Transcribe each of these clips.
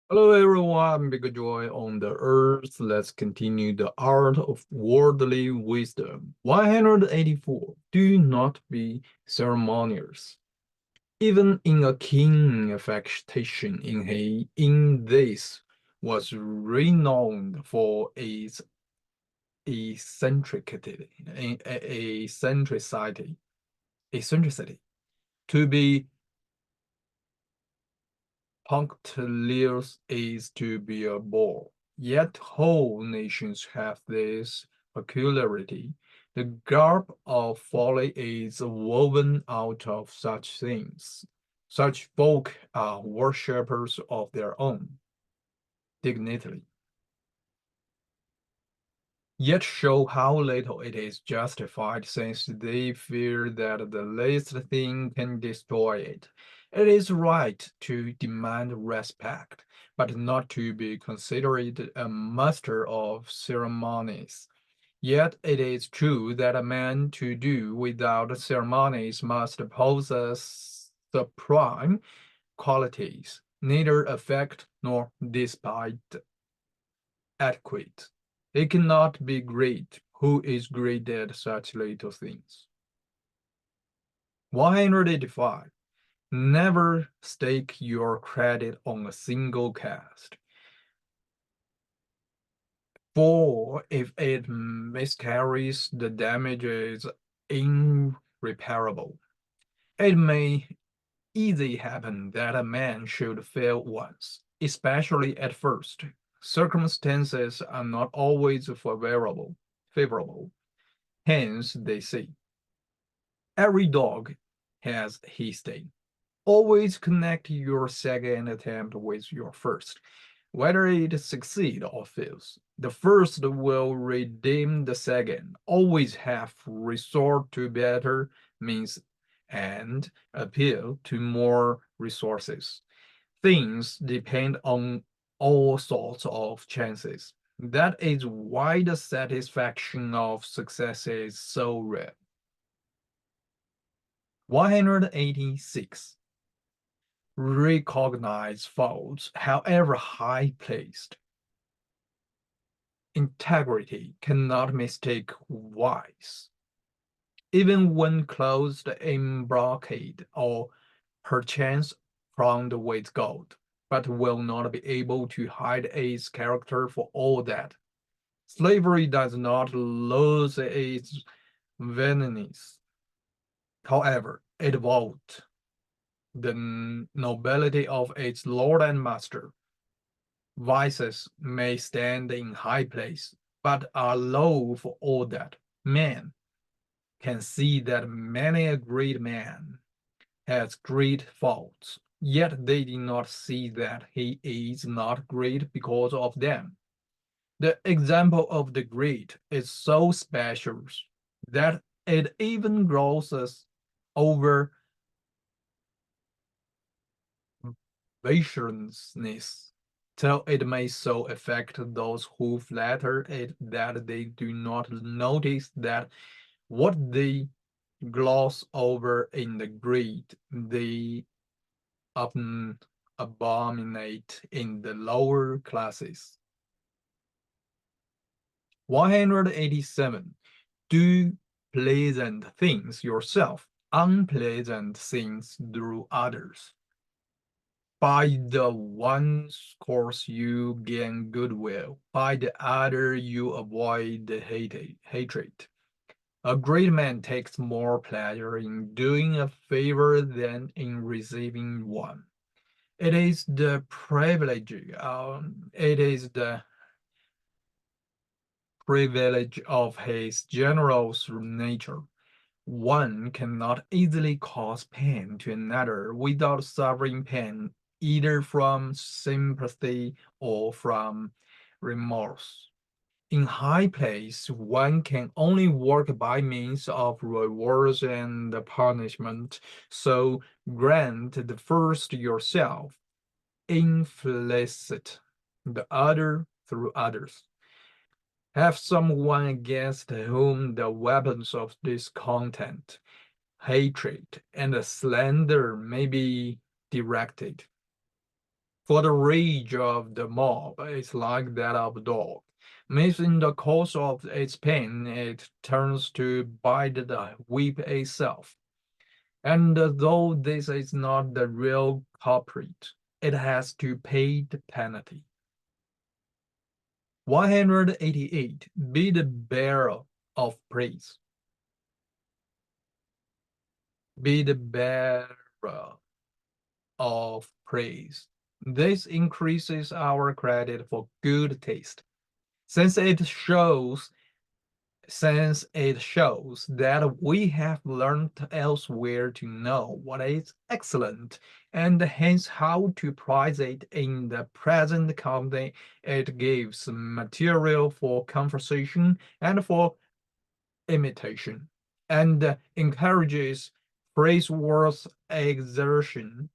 Hello everyone, big joy on the earth. Let's continue the art of worldly wisdom. 184. Do not be ceremonious. Even in a king affectation in this was renowned for its eccentricity, eccentricity. To be punctilious is to be a bore. Yet whole nations have this peculiarity. The garb of folly is woven out of such things. Such folk are worshippers of their own dignity, yet show how little it is justified since they fear that the least thing can destroy it. It is right to demand respect, but not to be considered a master of ceremonies. Yet it is true that a man to do without ceremonies must possess supreme qualities, neither affect nor despite adequate. He cannot be great who is great at such little things. 185. Never stake your credit on a single cast, for if it miscarries, the damage is irreparable. It may easily happen that a man should fail once, especially at first. Circumstances are not always favorable. Hence, they say, every dog has his day. Always connect your second attempt with your first, whether it succeeds or fails. The first will redeem the second. Always have resort to better means and appeal to more resources. Things depend on all sorts of chances. That is why the satisfaction of success is so rare. 186. Recognize faults, however high placed. Integrity cannot mistake wise, even when clothed in brocade or perchance crowned with gold, but will not be able to hide its character for all that. Slavery does not lose its veneniness. However, it vaults the nobility of its lord and master. Vices may stand in high place, but are low for all that. Men can see that many a great man has great faults, yet they do not see that he is not great because of them. The example of the great is so special that it even glosses over viciousness, till it may so affect those who flatter it that they do not notice that what they gloss over in the great, they abominate in the lower classes. 187. Do pleasant things yourself, unpleasant things through others. By the one course you gain goodwill, by the other you avoid the hatred. A great man takes more pleasure in doing a favor than in receiving one. It is the privilege of his generous nature. One cannot easily cause pain to another without suffering pain either from sympathy or from remorse. In high place, one can only work by means of rewards and punishment. So grant the first yourself, inflicit the other through others. Have someone against whom the weapons of discontent, hatred, and slander may be directed. For the rage of the mob is like that of a dog. If in the course of its pain it turns to bite the whip itself. And though this is not the real culprit, it has to pay the penalty. 188. Be the bearer of praise. Be the bearer of praise. This increases our credit for good taste, since it shows that we have learned elsewhere to know what is excellent, and hence how to prize it in the present company. It gives material for conversation and for imitation, and encourages praiseworthy exertion.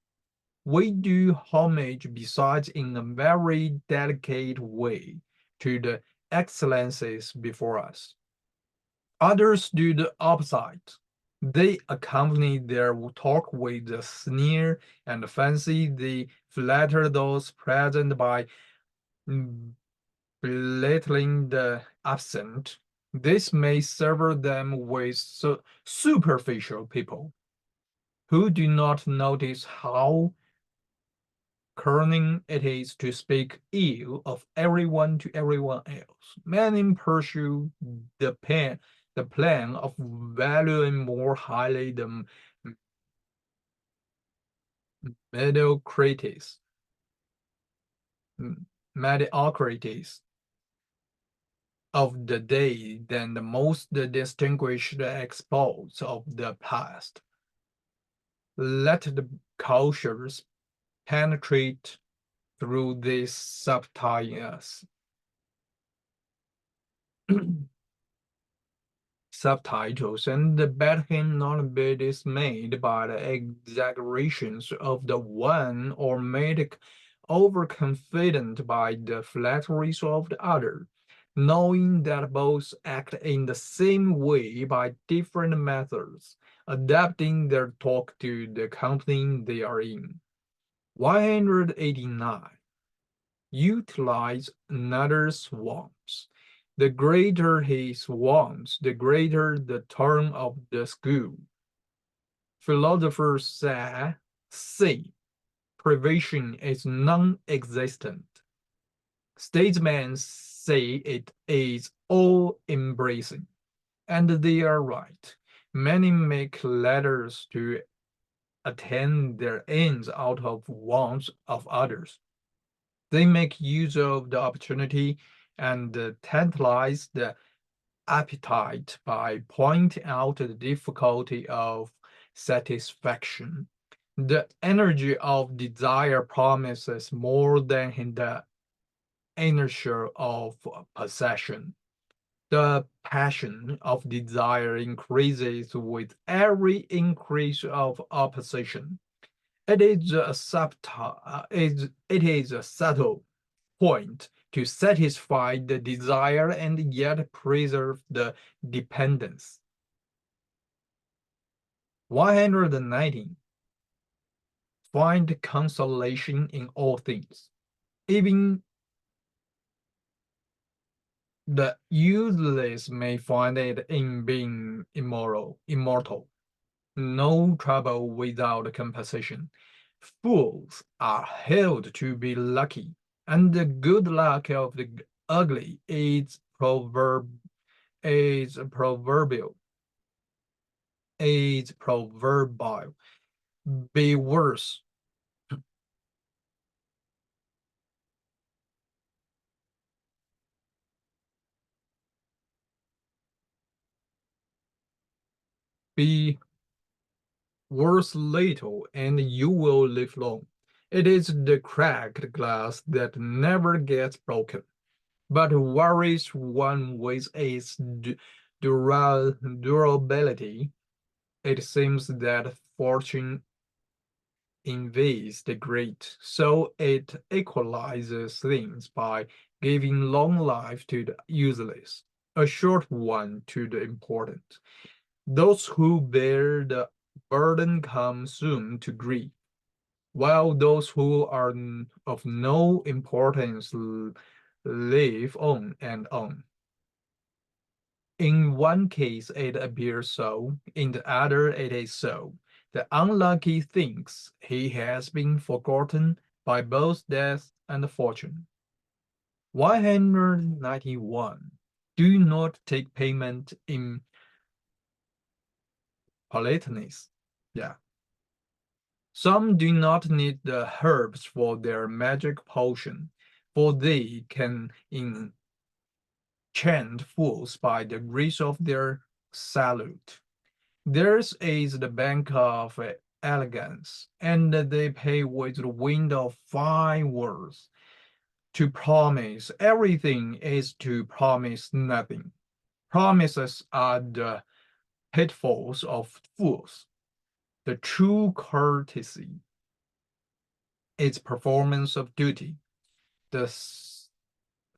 We do homage besides in a very delicate way to the excellences before us. Others do the opposite. They accompany their talk with a sneer and fancy they flatter those present by belittling the absent. This may sever them with superficial people who do not notice how cunning it is to speak ill of everyone to everyone else. Many pursue the plan of valuing more highly the mediocrities, mediocrities of the day than the most distinguished exploits of the past. Let the cultures penetrate through these subtitles and bade him not be dismayed by the exaggerations of the one or made overconfident by the flatteries of the other, knowing that both act in the same way by different methods, adapting their talk to the company they are in. 189. Utilize another's warmth. The greater his warmth, the greater the term of the school. Philosophers say privation is non-existent. Statesmen say it is all-embracing, and they are right. Many make letters to attain their ends out of wants of others. They make use of the opportunity and tantalize the appetite by pointing out the difficulty of satisfaction. The energy of desire promises more than the inertia of possession. The passion of desire increases with every increase of opposition. It is a subtle point to satisfy the desire and yet preserve the dependence. 119. Find consolation in all things. Even the useless may find it in being immortal. No trouble without compensation. Fools are held to be lucky, and the good luck of the ugly is proverbial. Is proverbial. Be worse. Be worse little, and you will live long. It is the cracked glass that never gets broken, but worries one with its durability. It seems that fortune envies the great, so it equalizes things by giving long life to the useless, a short one to the important. Those who bear the burden come soon to grief. while those who are of no importance live on and on. In one case it appears so, in the other it is so. The unlucky thinks he has been forgotten by both death and fortune. 191. Do not take payment in politeness. Yeah. Some do not need the herbs for their magic potion, for they can enchant fools by the grace of their salute. Theirs is the bank of elegance, and they pay with the wind of fine words. To promise everything is to promise nothing. Promises are the pitfalls of fools. The true courtesy is performance of duty. The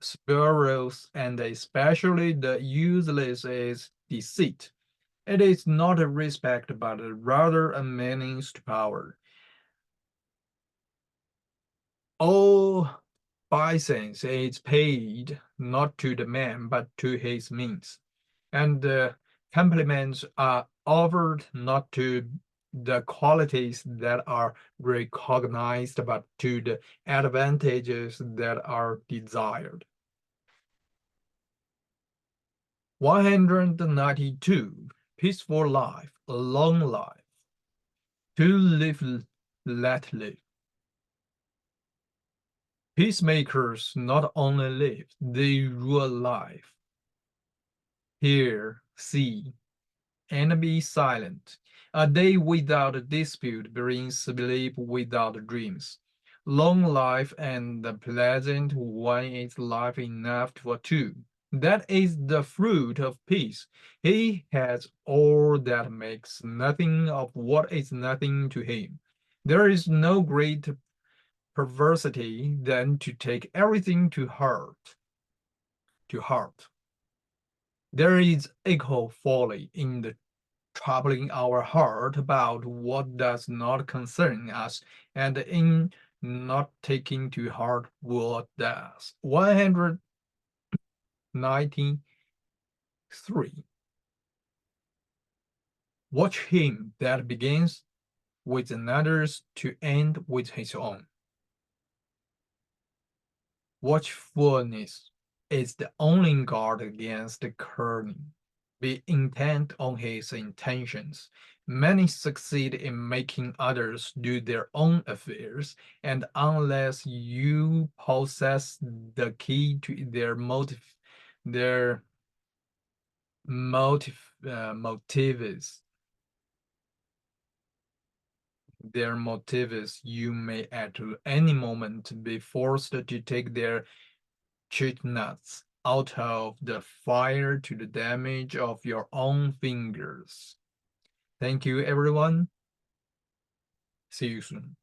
spurious and especially the useless is deceit. It is not a respect, but rather a means to power. All obeisance is paid not to the man, but to his means, and compliments are offered not to the qualities that are recognized, but to the advantages that are desired. 192. Peaceful life, a long life. To live, let live. Peacemakers not only live, they rule life. Hear, see, and be silent. A day without dispute brings sleep without dreams. Long life and the pleasant one is life enough for two. That is the fruit of peace. He has all that makes nothing of what is nothing to him. There is no great perversity than to take everything to heart. To heart. There is equal folly in the troubling our heart about what does not concern us, and in not taking to heart what does. 193. Watch him that begins with another's to end with his own. Watchfulness is the only guard against the cunning. Be intent on his intentions. Many succeed in making others do their own affairs, and unless you possess the key to their motives, you may at any moment be forced to take their chestnuts out of the fire to the damage of your own fingers. Thank you, everyone. See you soon.